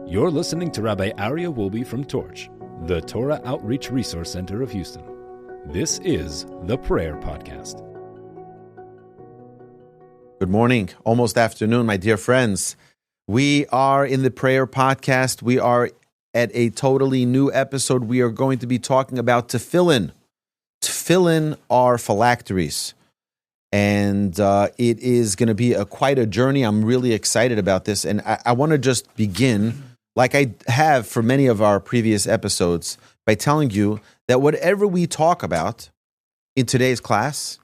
You're listening to Rabbi Aryeh Wolbe from Torch, the Torah Outreach Resource Center of Houston. This is the Prayer Podcast. Good morning, almost afternoon, my dear friends. We are in the Prayer Podcast. We are at a totally new episode. We are going to be talking about Tefillin. Tefillin are phylacteries. And it is going to be quite a journey. I'm really excited about this. And I want to just begin, like I have for many of our previous episodes, by telling you that whatever we talk about in today's class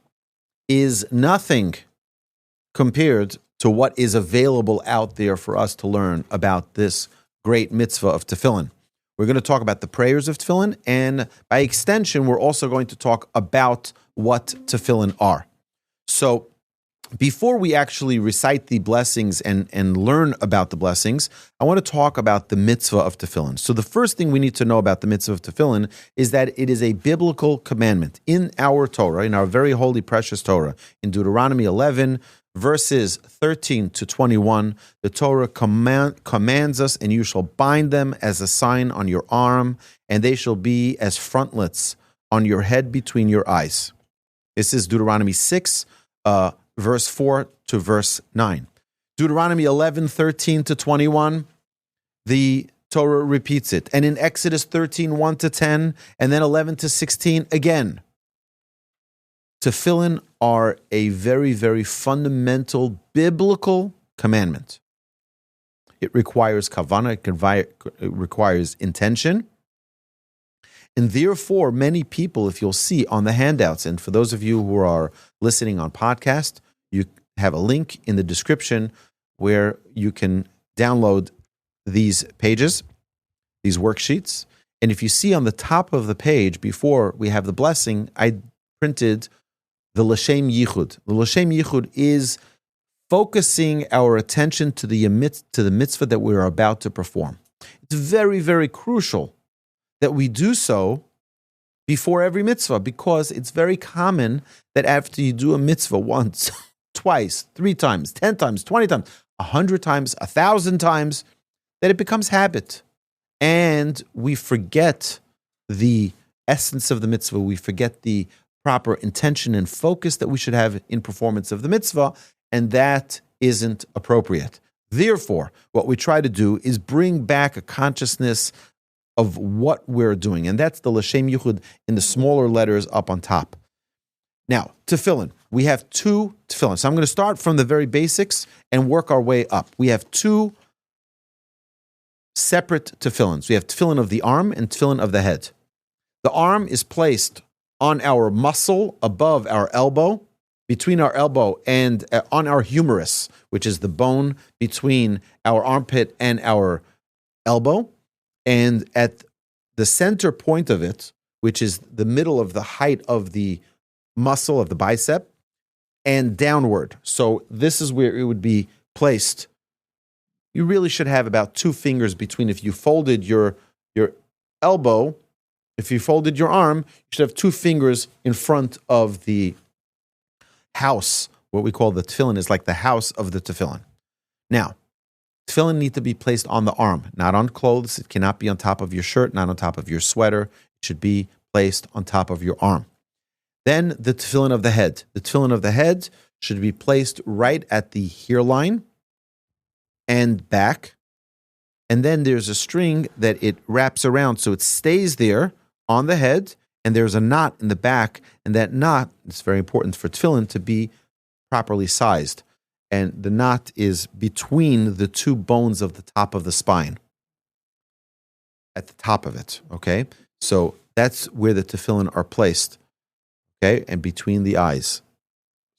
is nothing compared to what is available out there for us to learn about this great mitzvah of Tefillin. We're going to talk about the prayers of Tefillin, and by extension, we're also going to talk about what Tefillin are. So before we actually recite the blessings and learn about the blessings, I want to talk about the mitzvah of Tefillin. So the first thing we need to know about the mitzvah of Tefillin is that it is a biblical commandment. In our Torah, in our very holy, precious Torah, in Deuteronomy 11, verses 13 to 21, the Torah commands us, and you shall bind them as a sign on your arm, and they shall be as frontlets on your head between your eyes. This is Deuteronomy 6, verse 4 to verse 9. Deuteronomy 11, 13 to 21, the Torah repeats it. And in Exodus 13, 1 to 10, and then 11 to 16 again. Tefillin are a very, very fundamental biblical commandment. It requires kavanah, it requires intention. And therefore, many people, if you'll see on the handouts, and for those of you who are listening on podcast, you have a link in the description where you can download these pages, these worksheets. And if you see on the top of the page, before we have the blessing, I printed the L'Shem Yichud. The L'Shem Yichud is focusing our attention to the mitzvah that we are about to perform. It's very, very crucial that we do so before every mitzvah, because it's very common that after you do a mitzvah once, twice, 3 times, 10 times, 20 times, 100 times, 1,000 times, that it becomes habit. And we forget the essence of the mitzvah. We forget the proper intention and focus that we should have in performance of the mitzvah, and that isn't appropriate. Therefore, what we try to do is bring back a consciousness of what we're doing. And that's the L'Shem Yichud in the smaller letters up on top. Now, Tefillin. We have 2 Tefillin. So I'm going to start from the very basics and work our way up. We have 2 separate Tefillins. We have Tefillin of the arm and Tefillin of the head. The arm is placed on our muscle above our elbow, between our elbow and on our humerus, which is the bone between our armpit and our elbow. And at the center point of it, which is the middle of the height of the muscle of the bicep, and downward. So this is where it would be placed. You really should have about 2 fingers between. If you folded your elbow, if you folded your arm, you should have 2 fingers in front of the house. What we call the tefillin is like the house of the tefillin. Now, tefillin need to be placed on the arm, not on clothes. It cannot be on top of your shirt, not on top of your sweater. It should be placed on top of your arm. Then the tefillin of the head. The tefillin of the head should be placed right at the hairline and back. And then there's a string that it wraps around so it stays there on the head, and there's a knot in the back, and that knot, it's very important for tefillin to be properly sized. And the knot is between the 2 bones of the top of the spine, at the top of it, okay? So that's where the tefillin are placed, okay? And between the eyes.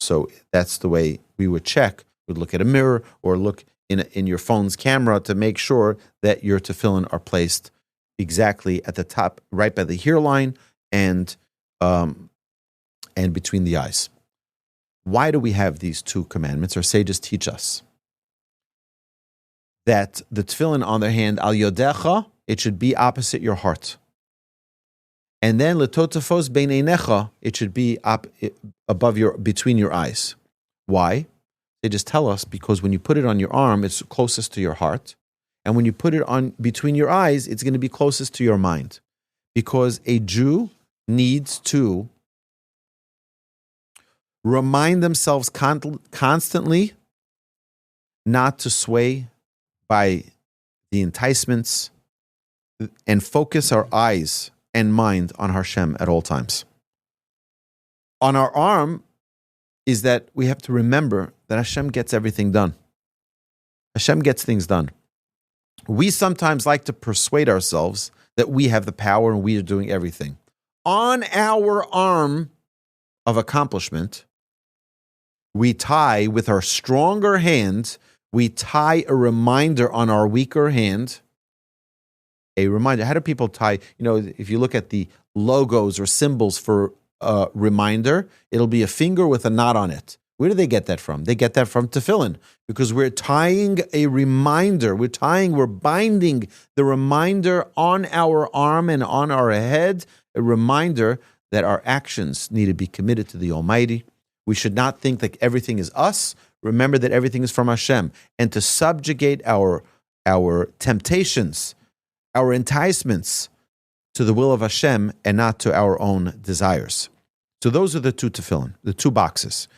So that's the way we would check. We'd look at a mirror or look in your phone's camera to make sure that your tefillin are placed exactly at the top, right by the hairline and between the eyes. Why do we have these 2 commandments? Our sages teach us that the tefillin on their hand, al yodecha, it should be opposite your heart. And then letotafos bein einecha, it should be between your eyes. Why? They just tell us because when you put it on your arm, it's closest to your heart. And when you put it on between your eyes, it's going to be closest to your mind. Because a Jew needs to remind themselves constantly not to sway by the enticements and focus our eyes and mind on Hashem at all times. On our arm is that we have to remember that Hashem gets everything done. Hashem gets things done. We sometimes like to persuade ourselves that we have the power and we are doing everything. On our arm of accomplishment, we tie with our stronger hand, we tie a reminder on our weaker hand. A reminder. How do people tie? If you look at the logos or symbols for a reminder, it'll be a finger with a knot on it. Where do they get that from? They get that from Tefillin, because we're tying a reminder. We're binding the reminder on our arm and on our head, a reminder that our actions need to be committed to the Almighty. We should not think that everything is us. Remember that everything is from Hashem. And to subjugate our temptations, our enticements to the will of Hashem and not to our own desires. So those are the two tefillin, the two boxes.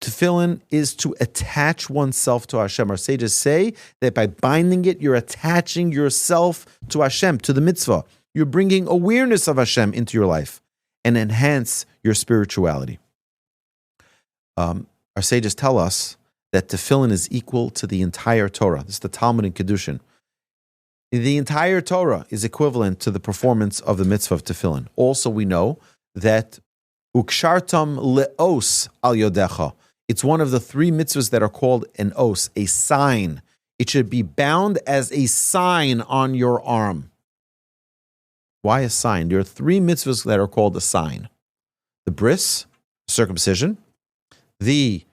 Tefillin is to attach oneself to Hashem. Our sages say that by binding it, you're attaching yourself to Hashem, to the mitzvah. You're bringing awareness of Hashem into your life and enhance your spirituality. Our sages tell us that tefillin is equal to the entire Torah. This is the Talmud in Kedushin. The entire Torah is equivalent to the performance of the mitzvah of tefillin. Also, we know that ukshartam le'os al yodecha. It's one of the three mitzvahs that are called an os, a sign. It should be bound as a sign on your arm. Why a sign? There are three mitzvahs that are called a sign. The bris, circumcision, the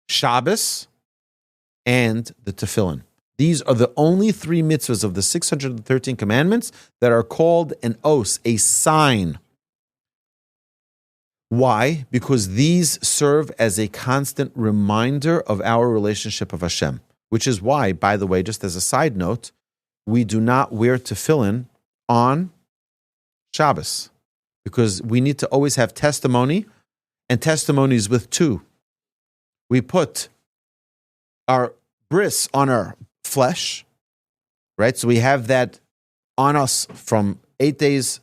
Shabbos, and the tefillin. These are the only three mitzvahs of the 613 commandments that are called an os, a sign. Why? Because these serve as a constant reminder of our relationship of Hashem, which is why, by the way, just as a side note, we do not wear tefillin on Shabbos, because we need to always have testimony, and testimonies with two. We put our bris on our flesh, right? So we have that on us from 8 days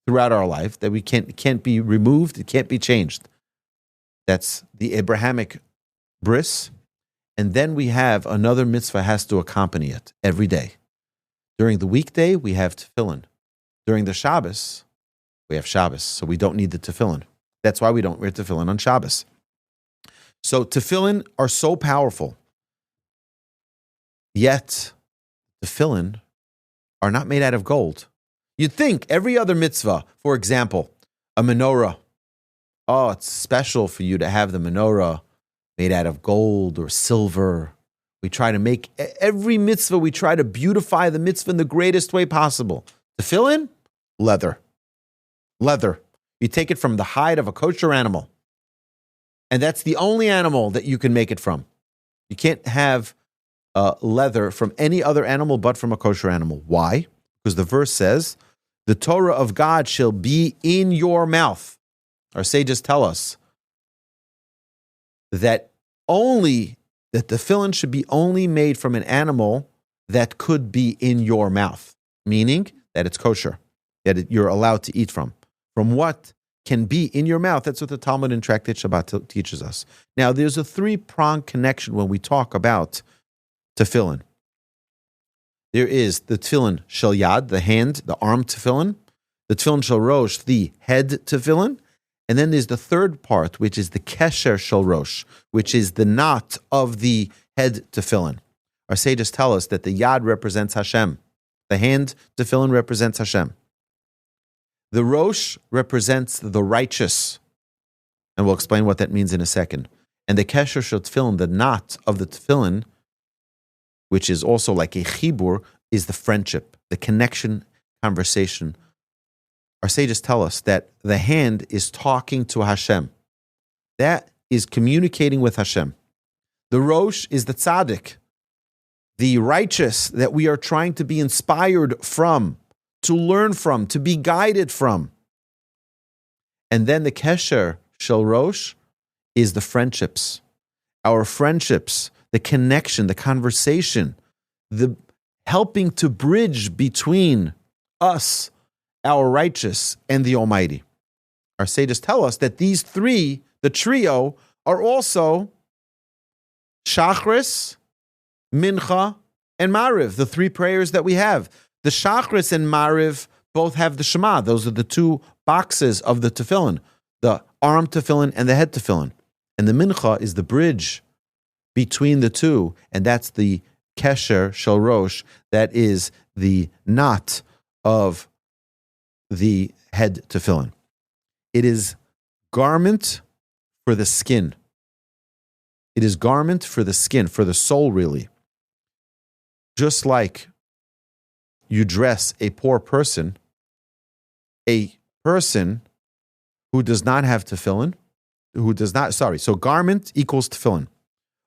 throughout our life, that we can't be removed, it can't be changed. That's the Abrahamic bris. And then we have another mitzvah has to accompany it every day. During the weekday, we have tefillin. During the Shabbos, we have Shabbos, so we don't need the tefillin. That's why we don't wear tefillin on Shabbos. So tefillin are so powerful, yet tefillin are not made out of gold. You'd think every other mitzvah, for example, a menorah, it's special for you to have the menorah made out of gold or silver. We try to make every mitzvah, we try to beautify the mitzvah in the greatest way possible. Tefillin, leather. You take it from the hide of a kosher animal. And that's the only animal that you can make it from. You can't have leather from any other animal but from a kosher animal. Why? Because the verse says, the Torah of God shall be in your mouth. Our sages tell us that the tefillin should be only made from an animal that could be in your mouth, meaning that it's kosher, that you're allowed to eat from. From what can be in your mouth. That's what the Talmud in Tractate Shabbat teaches us. Now, there's a three-pronged connection when we talk about tefillin. There is the tefillin shel yad, the hand, the arm tefillin. The tefillin shel rosh, the head tefillin. And then there's the third part, which is the kesher shel rosh, which is the knot of the head tefillin. Our sages tell us that the yad represents Hashem. The hand tefillin represents Hashem. The rosh represents the righteous. And we'll explain what that means in a second. And the kesher shel tefillin, the knot of the tefillin, which is also like a chibur, is the friendship, the connection, conversation. Our sages tell us that the hand is talking to Hashem. That is communicating with Hashem. The rosh is the tzaddik. the righteous that we are trying to be inspired from, to learn from, to be guided from. And then the kesher shel rosh is the friendships. Our friendships, the connection, the conversation, the helping to bridge between us, our righteous, and the Almighty. Our sages tell us that these three, the trio, are also Shachris, Mincha, and Mariv, the three prayers that we have. The Shachris and Mariv both have the Shema. Those are the two boxes of the Tefillin, the arm Tefillin and the head Tefillin. And the Mincha is the bridge between the two, and that's the Kesher Shel Rosh, that is the knot of the head Tefillin. It is garment for the skin. It is garment for the skin, for the soul, really. Just like you dress a poor person, a person who does not have tefillin, so garment equals tefillin.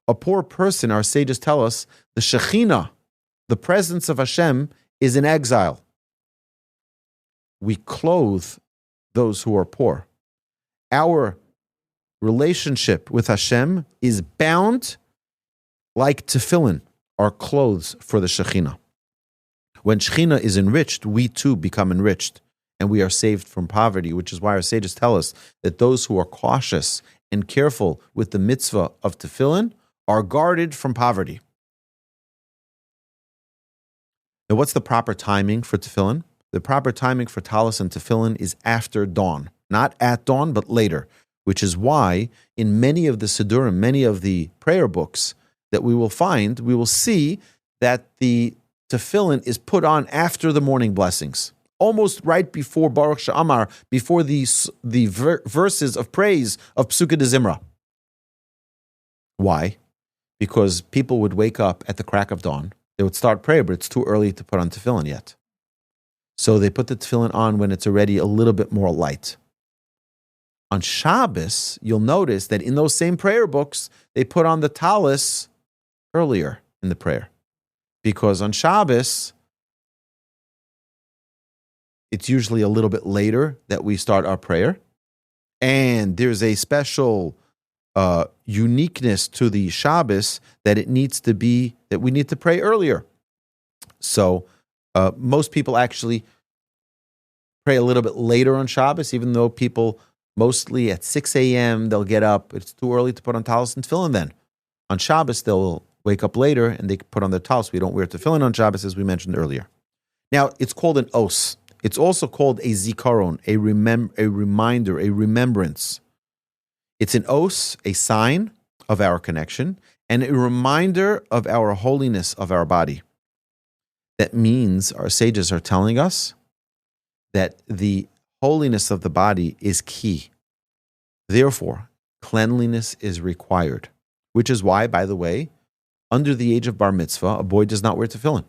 A poor person, our sages tell us, the Shekhinah, the presence of Hashem, is in exile. We clothe those who are poor. Our relationship with Hashem is bound like tefillin, our clothes for the Shekhinah. When Shekhinah is enriched, we too become enriched, and we are saved from poverty, which is why our sages tell us that those who are cautious and careful with the mitzvah of tefillin are guarded from poverty. Now, what's the proper timing for tefillin? The proper timing for talis and tefillin is after dawn, not at dawn, but later, which is why in many of the Siddurim, many of the prayer books that we will find, we will see that the tefillin is put on after the morning blessings, almost right before Baruch She'amar, before the verses of praise of Psukei de Zimra. Why? Because people would wake up at the crack of dawn. They would start prayer, but it's too early to put on tefillin yet. So they put the tefillin on when it's already a little bit more light. On Shabbos, you'll notice that in those same prayer books, they put on the talis earlier in the prayer. Because on Shabbos, it's usually a little bit later that we start our prayer. And there's a special uniqueness to the Shabbos that it needs to be, that we need to pray earlier. So most people actually pray a little bit later on Shabbos, even though people mostly at 6 a.m. they'll get up. It's too early to put on talis and tefillin then. On Shabbos, they'll wake up later and they put on their talis. We don't wear tefillin on Shabbos, as we mentioned earlier. Now, it's called an os. It's also called a zikaron, a reminder, a remembrance. It's an os, a sign of our connection, and a reminder of our holiness of our body. That means our sages are telling us that the holiness of the body is key. Therefore, cleanliness is required, which is why, by the way, under the age of bar mitzvah, a boy does not wear tefillin.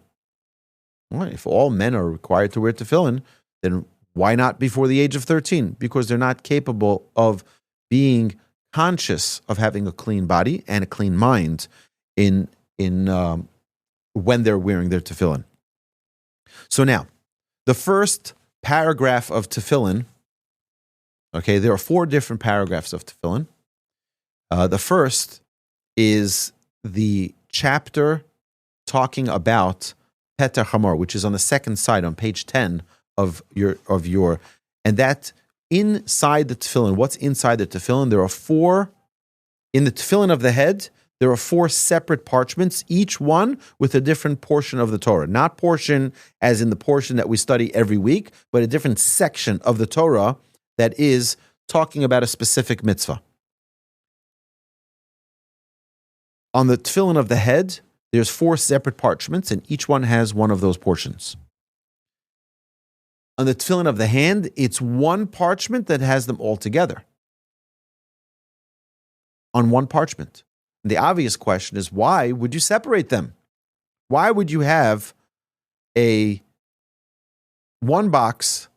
Well, if all men are required to wear tefillin, then why not before the age of 13? Because they're not capable of being conscious of having a clean body and a clean mind in when they're wearing their tefillin. So now, the first paragraph of tefillin, okay, there are 4 different paragraphs of tefillin. The first is the chapter talking about Petach Hamor, which is on the second side on page 10 of your, and that inside the tefillin, what's inside the tefillin? There are 4, in the tefillin of the head, there are 4 separate parchments, each one with a different portion of the Torah. Not portion as in the portion that we study every week, but a different section of the Torah that is talking about a specific mitzvah. On the tefillin of the head, there's 4 separate parchments, and each one has one of those portions. On the tefillin of the hand, it's one parchment that has them all together on one parchment. The obvious question is, why would you separate them? Why would you have one box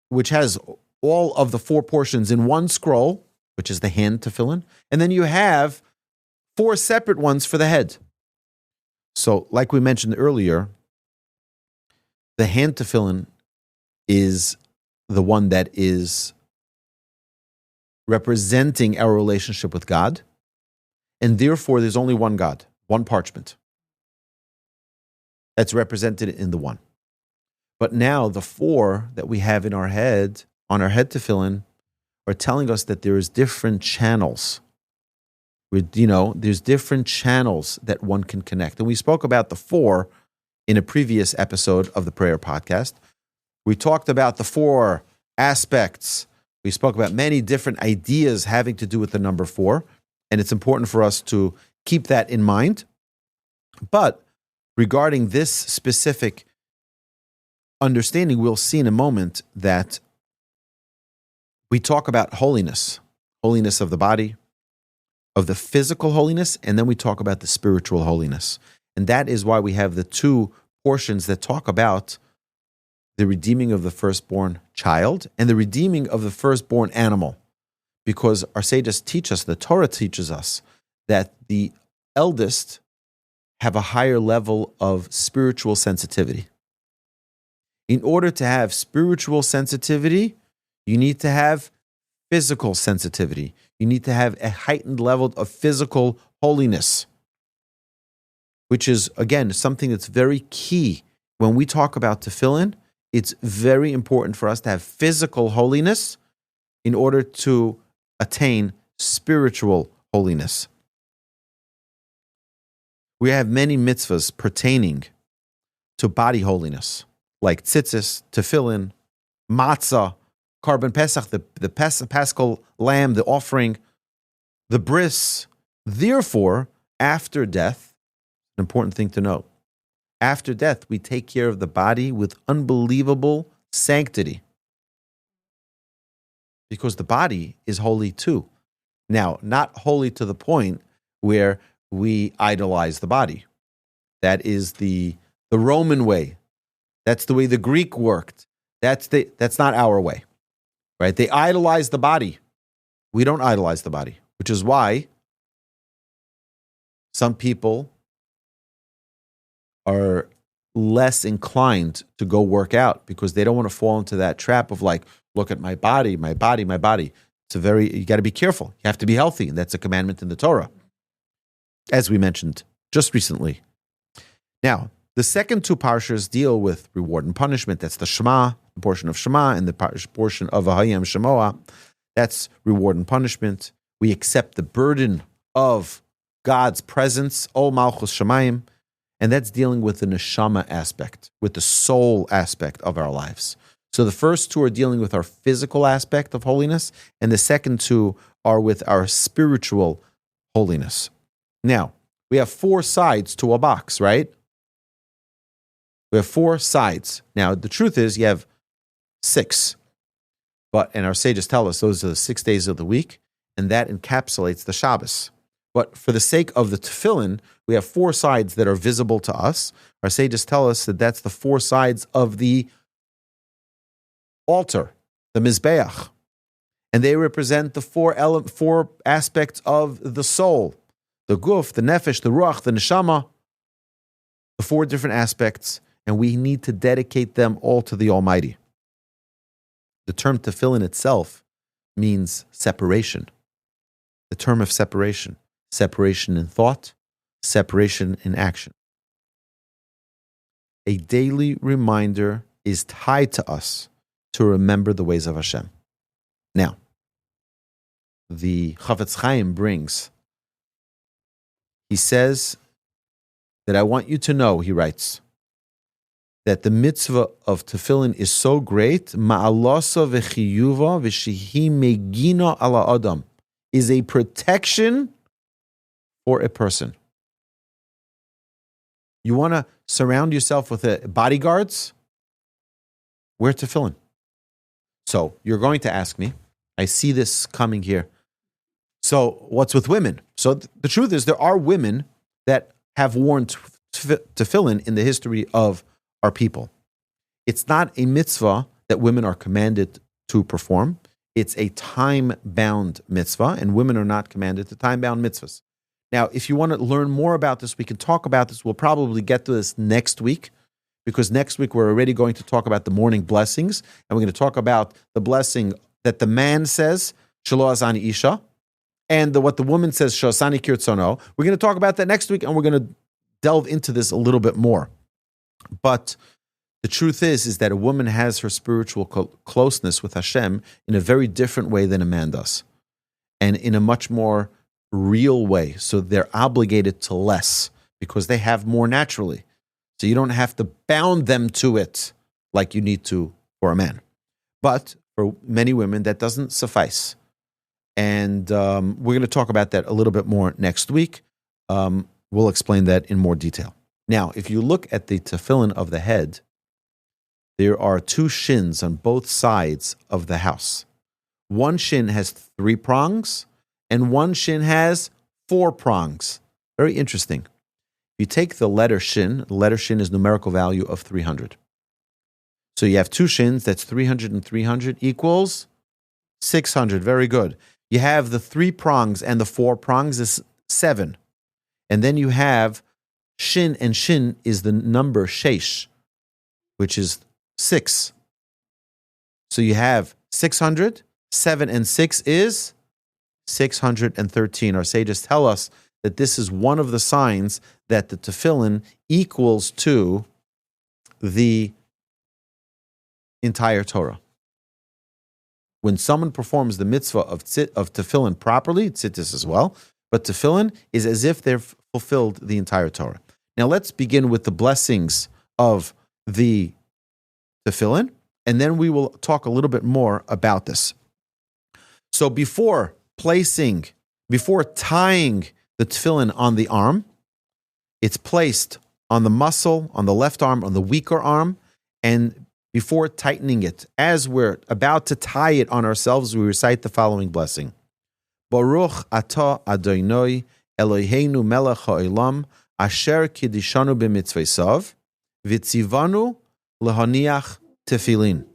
which has all of the 4 portions in one scroll, which is the hand tefillin, and then you have 4 separate ones for the head? So, like we mentioned earlier, the hand tefillin is the one that is representing our relationship with God, and therefore there's only one God, one parchment that's represented in the one. But now the four that we have in our head, on our head tefillin, are telling us that there is different channels. There's different channels that one can connect. And we spoke about the four in a previous episode of the prayer podcast. We talked about the four aspects. We spoke about many different ideas having to do with the number four. And it's important for us to keep that in mind. But regarding this specific understanding, we'll see in a moment that we talk about holiness of the body, of the physical holiness, and then we talk about the spiritual holiness. And that is why we have the two portions that talk about the redeeming of the firstborn child and the redeeming of the firstborn animal. Because our sages teach us, the Torah teaches us, that the eldest have a higher level of spiritual sensitivity. In order to have spiritual sensitivity, you need to have physical sensitivity. You need to have a heightened level of physical holiness, which is, again, something that's very key. When we talk about tefillin, it's very important for us to have physical holiness in order to attain spiritual holiness. We have many mitzvahs pertaining to body holiness, like tzitzis, tefillin, matzah, Karban Pesach, the Paschal lamb, the offering, the bris. Therefore, after death, an important thing to note, after death, we take care of the body with unbelievable sanctity, because the body is holy too. Now, not holy to the point where we idolize the body. That is the Roman way. That's the way the Greek worked. That's not our way. Right? They idolize the body. We don't idolize the body, which is why some people are less inclined to go work out, because they don't want to fall into that trap of like, look at my body, my body, my body. You got to be careful. You have to be healthy. And that's a commandment in the Torah, as we mentioned just recently. Now, the second two parshas deal with reward and punishment. That's the Shema, the portion of Shema, and the portion of Ahayim Shemoah. That's reward and punishment. We accept the burden of God's presence, O Malchus Shemayim, and that's dealing with the neshama aspect, with the soul aspect of our lives. So the first two are dealing with our physical aspect of holiness, and the second two are with our spiritual holiness. Now, we have four sides to a box, right? We have four sides. Now, the truth is you have six, and our sages tell us those are the 6 days of the week, and that encapsulates the Shabbos. But for the sake of the tefillin, we have four sides that are visible to us. Our sages tell us that that's the four sides of the altar, the Mizbeach. And they represent the four aspects of the soul, the guf, the nefesh, the ruach, the neshama, the four different aspects, and we need to dedicate them all to the Almighty. The term tefillin itself means separation. The term of separation. Separation in thought, separation in action. A daily reminder is tied to us to remember the ways of Hashem. Now, the Chavetz Chaim brings, he says that I want you to know, he writes, that the mitzvah of tefillin is so great, ma'alasa v'chiyuva v'shehi megina ala adam, is a protection for a person. You want to surround yourself with bodyguards? Wear tefillin. So you're going to ask me, I see this coming here. So what's with women? So the truth is there are women that have worn tefillin in the history of our people. It's not a mitzvah that women are commanded to perform. It's a time-bound mitzvah, and women are not commanded to time-bound mitzvahs. Now, if you want to learn more about this, we can talk about this. We'll probably get to this next week, because next week we're already going to talk about the morning blessings, and we're going to talk about the blessing that the man says, Shelo Azani Isha, and what the woman says, Shosani Kirtzono. We're going to talk about that next week, and we're going to delve into this a little bit more. But the truth is that a woman has her spiritual closeness with Hashem in a very different way than a man does, and in a much more real way. So they're obligated to less because they have more naturally. So you don't have to bound them to it like you need to for a man. But for many women, that doesn't suffice. And we're going to talk about that a little bit more next week. We'll explain that in more detail. Now, if you look at the tefillin of the head, there are two shins on both sides of the house. One shin has 3 prongs, and one shin has 4 prongs. Very interesting. If you take the letter shin is numerical value of 300. So you have 2 shins, that's 300 and 300 equals 600. Very good. You have the 3 prongs and the 4 prongs is 7. And then you have shin, and shin is the number shesh, which is 6. So you have 600, 7 and 6 is 613. Our sages tell us that this is one of the signs that the tefillin equals to the entire Torah. When someone performs the mitzvah of tefillin properly, tzitzis as well, but tefillin is as if they've fulfilled the entire Torah. Now let's begin with the blessings of the tefillin, and then we will talk a little bit more about this. So before tying the tefillin on the arm, it's placed on the muscle, on the left arm, on the weaker arm, and before tightening it, as we're about to tie it on ourselves, we recite the following blessing. Baruch atah Adonai Eloheinu melech ha'olam asher kidishanu b'mitzvosav v'tzivanu lehaniach tefillin.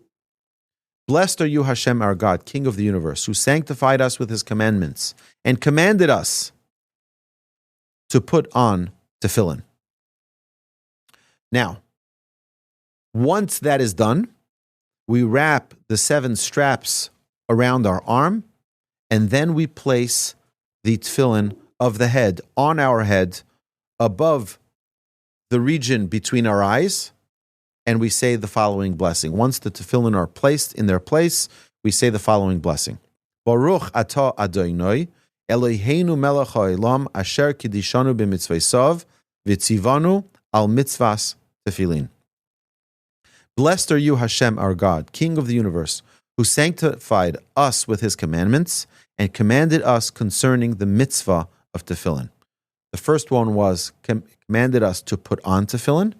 Blessed are you, Hashem, our God, King of the universe, who sanctified us with his commandments and commanded us to put on tefillin. Now, once that is done, we wrap the 7 straps around our arm, and then we place the tefillin of the head on our head above the region between our eyes, and we say the following blessing. Once the tefillin are placed in their place, we say the following blessing. Baruch atah Adonai Eloheinu melech ha'olam asher kidishanu b'mitzvosav v'tzivanu al mitzvahs tefillin. Blessed are you, Hashem, our God, King of the universe, who sanctified us with his commandments and commanded us concerning the mitzvah of tefillin. The first one was commanded us to put on tefillin,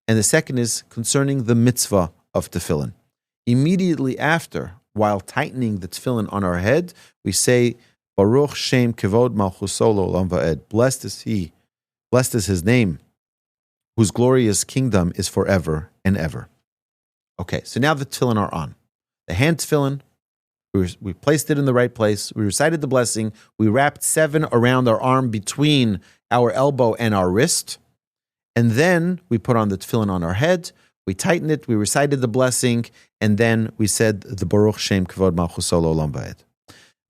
and the second is concerning the mitzvah of tefillin. Immediately after, while tightening the tefillin on our head, we say, Baruch Shem Kevod Malchuso L'Olam Va'ed. Blessed is his name, whose glorious kingdom is forever and ever. Okay, so now the tefillin are on. The hand tefillin, we placed it in the right place. We recited the blessing. We wrapped 7 around our arm between our elbow and our wrist. And then we put on the tefillin on our head. We tightened it. We recited the blessing. And then we said the Baruch Shem Kevod Malchuso L'Olam Va'ed.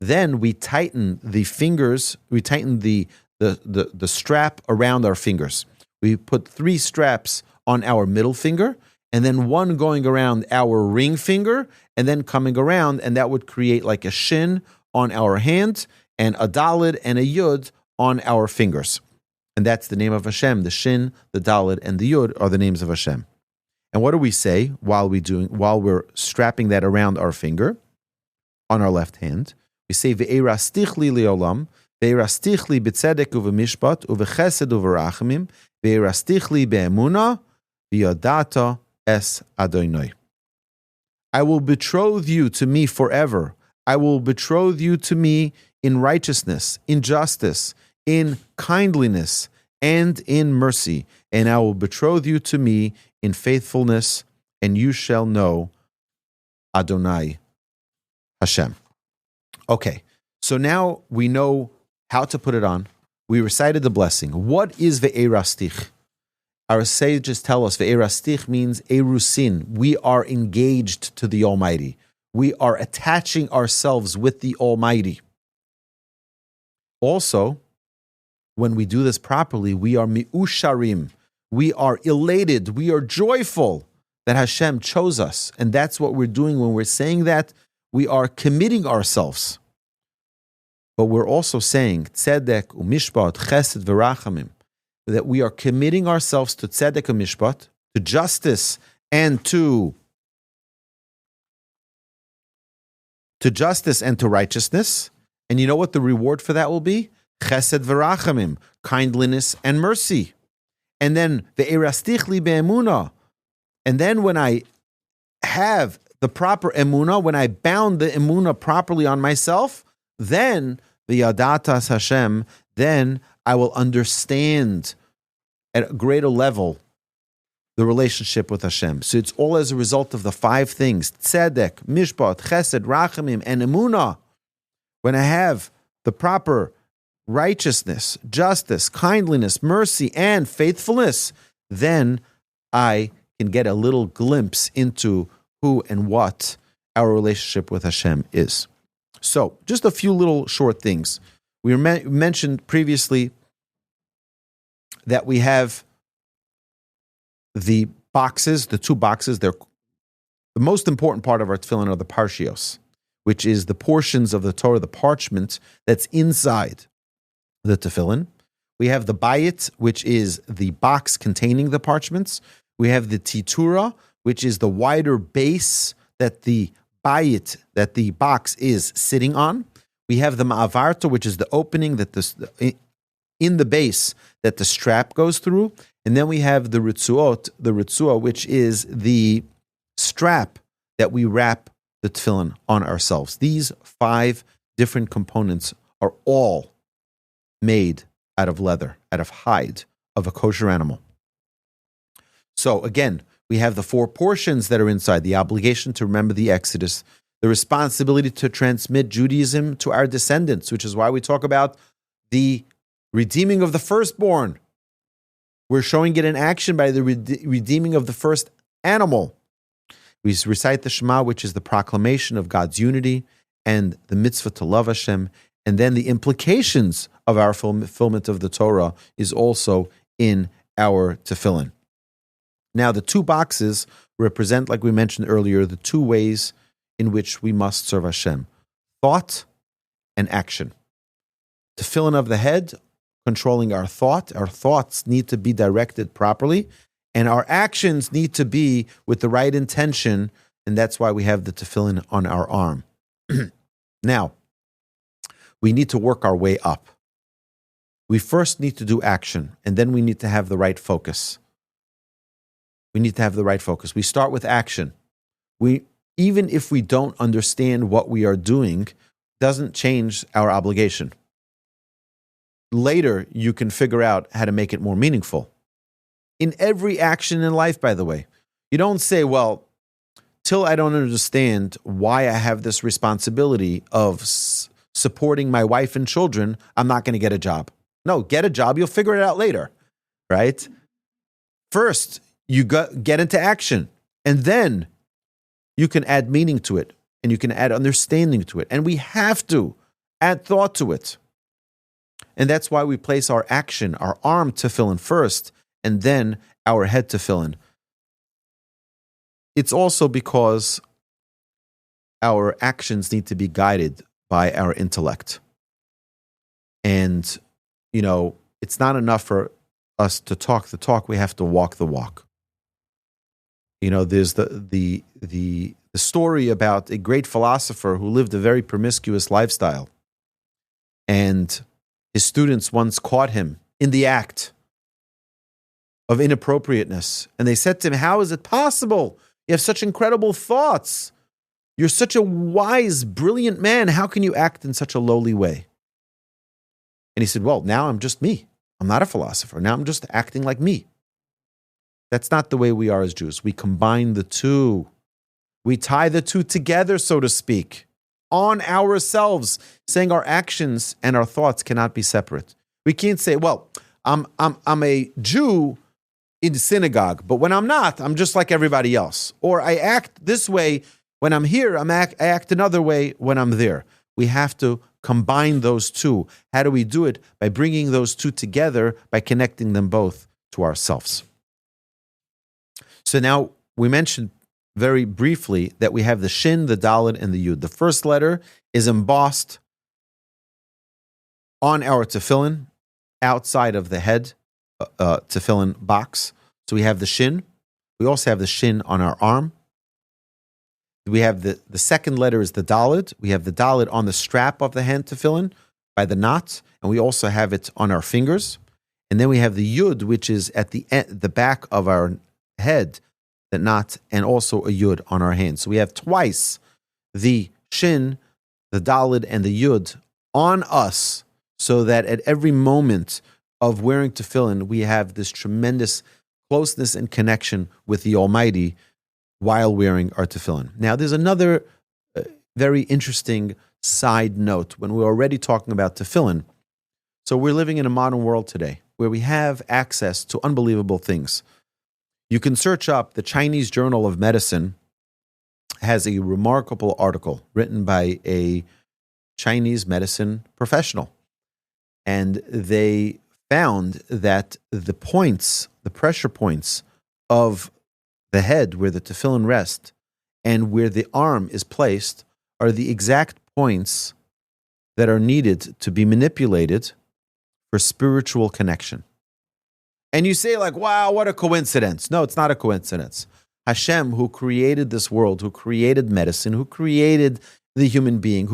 Then we tighten the fingers. We tighten the strap around our fingers. We put 3 straps on our middle finger, and then 1 going around our ring finger, and then coming around, and that would create like a shin on our hand, and a dalid and a yud on our fingers. And that's the name of Hashem. The shin, the dalid, and the yud are the names of Hashem. And what do we say while we're strapping that around our finger on our left hand? We say ve'erastich li leolam, ve'erastich li b'tzedek u'v'mishpat u'v'chesed u'v'rachamim, ve'erastich li be'emuna v'yadata es Adonai. I will betroth you to me forever. I will betroth you to me in righteousness, in justice, in kindliness, and in mercy. And I will betroth you to me in faithfulness, and you shall know Adonai Hashem. Okay, so now we know how to put it on. we recited the blessing. What is ve'erastich? Our sages tell us ve'erastich means erusin. We are engaged to the Almighty. We are attaching ourselves with the Almighty. Also, when we do this properly, we are mi'usharim. We are elated. We are joyful that Hashem chose us. And that's what we're doing when we're saying that. We are committing ourselves. But we're also saying tzedek, umishpat, chesed, v'rachamim. That we are committing ourselves to tzedek and mishpat, to justice and to justice and to righteousness. And you know what the reward for that will be? Chesed v'rachamim, kindliness and mercy. And then ve'erastich li be'emunah. And then when I have the proper emunah, when I bound the emunah properly on myself, then v'yadatas Hashem, then I will understand at a greater level the relationship with Hashem. So it's all as a result of the 5 things: tzedek, mishpat, chesed, rachamim, and emunah. When I have the proper righteousness, justice, kindliness, mercy, and faithfulness, then I can get a little glimpse into who and what our relationship with Hashem is. So, just a few little short things. We mentioned previously that we have the boxes, the 2 boxes. They're the most important part of our tefillin are the parshios, which is the portions of the Torah, the parchment that's inside the tefillin. We have the bayit, which is the box containing the parchments. We have the titura, which is the wider base that the bayit, that the box is sitting on. We have the ma'avarta, which is the opening that in the base that the strap goes through. And then we have the ritzua, which is the strap that we wrap the tefillin on ourselves. These 5 different components are all made out of leather, out of hide of a kosher animal. So again, we have the 4 portions that are inside: the obligation to remember the Exodus, the responsibility to transmit Judaism to our descendants, which is why we talk about the redeeming of the firstborn. We're showing it in action by the redeeming of the first animal. We recite the Shema, which is the proclamation of God's unity, and the mitzvah to love Hashem. And then the implications of our fulfillment of the Torah is also in our tefillin. Now, the 2 boxes represent, like we mentioned earlier, the 2 ways in which we must serve Hashem: thought and action. Tefillin of the head, controlling our thought. Our thoughts need to be directed properly, and our actions need to be with the right intention, and that's why we have the tefillin on our arm. Now, we need to work our way up. We first need to do action, and then we need to have the right focus. We need to have the right focus. We start with action. Even if we don't understand what we are doing, doesn't change our obligation. Later, you can figure out how to make it more meaningful. In every action in life, by the way, you don't say, well, till I don't understand why I have this responsibility of supporting my wife and children, I'm not going to get a job. No, get a job. You'll figure it out later, right? First, you get into action, and then you can add meaning to it, and you can add understanding to it. And we have to add thought to it. And that's why we place our action, our arm tefillin first, and then our head tefillin. It's also because our actions need to be guided by our intellect. And, it's not enough for us to talk the talk, we have to walk the walk. There's the story about a great philosopher who lived a very promiscuous lifestyle. And his students once caught him in the act of inappropriateness. And they said to him, how is it possible? You have such incredible thoughts. You're such a wise, brilliant man. How can you act in such a lowly way? And he said, well, now I'm just me. I'm not a philosopher. Now I'm just acting like me. That's not the way we are as Jews. We combine the 2. We tie the 2 together, so to speak, on ourselves, saying our actions and our thoughts cannot be separate. We can't say, well, I'm a Jew in the synagogue, but when I'm not, I'm just like everybody else. Or I act this way when I'm here, I act another way when I'm there. We have to combine those two. How do we do it? By bringing those two together, by connecting them both to ourselves. So now we mentioned very briefly that we have the Shin, the Dalet, and the Yud. The first letter is embossed on our tefillin, outside of the head tefillin box. So we have the Shin. We also have the Shin on our arm. We have the second letter is the Dalet. We have the Dalet on the strap of the hand tefillin by the knot, and we also have it on our fingers. And then we have the Yud, which is at the end, the back of our head, the knot, and also a Yud on our hand. So we have twice the Shin, the Dalet, and the Yud on us, so that at every moment of wearing tefillin, we have this tremendous closeness and connection with the Almighty while wearing our tefillin. Now, there's another very interesting side note when we're already talking about tefillin. So we're living in a modern world today where we have access to unbelievable things. You can search up the Chinese Journal of Medicine has a remarkable article written by a Chinese medicine professional. And they found that the points, the pressure points of the head where the tefillin rests and where the arm is placed are the exact points that are needed to be manipulated for spiritual connection. And you say like, wow, what a coincidence. No, it's not a coincidence. Hashem, who created this world, who created medicine, who created the human being,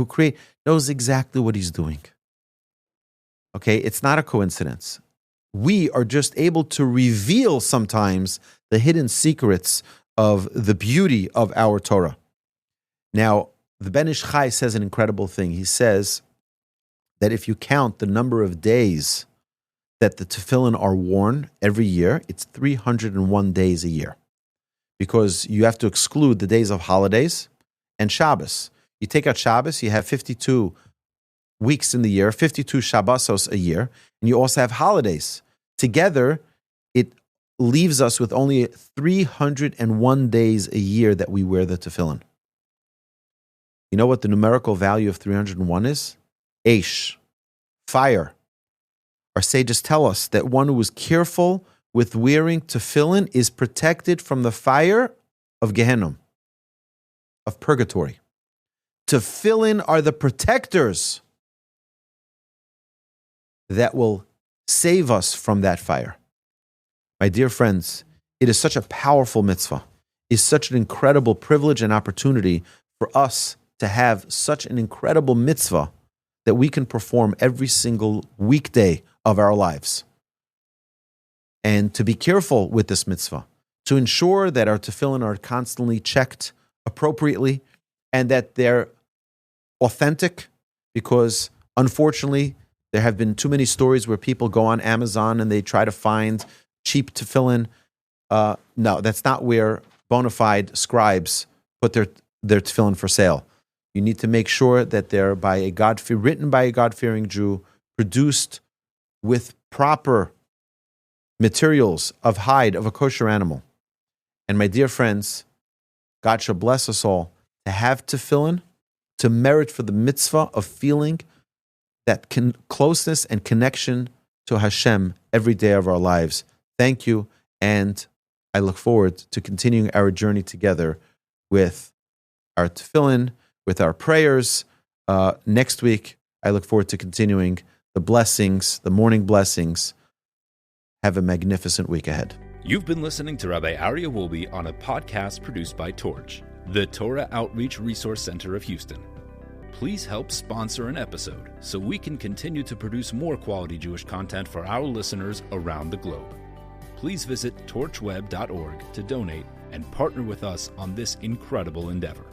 knows exactly what he's doing. Okay, it's not a coincidence. We are just able to reveal sometimes the hidden secrets of the beauty of our Torah. Now, the Ben Ish Chai says an incredible thing. He says that if you count the number of days that the tefillin are worn every year, it's 301 days a year. Because you have to exclude the days of holidays and Shabbos. You take out Shabbos, you have 52 weeks in the year, 52 Shabbosos a year, and you also have holidays. Together, it leaves us with only 301 days a year that we wear the tefillin. You know what the numerical value of 301 is? Eish, fire. Our sages tell us that one who is careful with wearing tefillin is protected from the fire of Gehenna, of purgatory. Tefillin are the protectors that will save us from that fire. My dear friends, it is such a powerful mitzvah. It's such an incredible privilege and opportunity for us to have such an incredible mitzvah that we can perform every single weekday of our lives. And to be careful with this mitzvah, to ensure that our tefillin are constantly checked appropriately and that they're authentic, because unfortunately, there have been too many stories where people go on Amazon and they try to find cheap tefillin. No, that's not where bona fide scribes put their tefillin for sale. You need to make sure that they're written by a God-fearing Jew, produced with proper materials of hide of a kosher animal. And my dear friends, God shall bless us all to have tefillin, to merit for the mitzvah of feeling that closeness and connection to Hashem every day of our lives. Thank you, and I look forward to continuing our journey together with our tefillin, with our prayers. Next week, I look forward to continuing the blessings, the morning blessings. Have a magnificent week ahead. You've been listening to Rabbi Aryeh Wolbe on a podcast produced by Torch, the Torah Outreach Resource Center of Houston. Please help sponsor an episode so we can continue to produce more quality Jewish content for our listeners around the globe. Please visit torchweb.org to donate and partner with us on this incredible endeavor.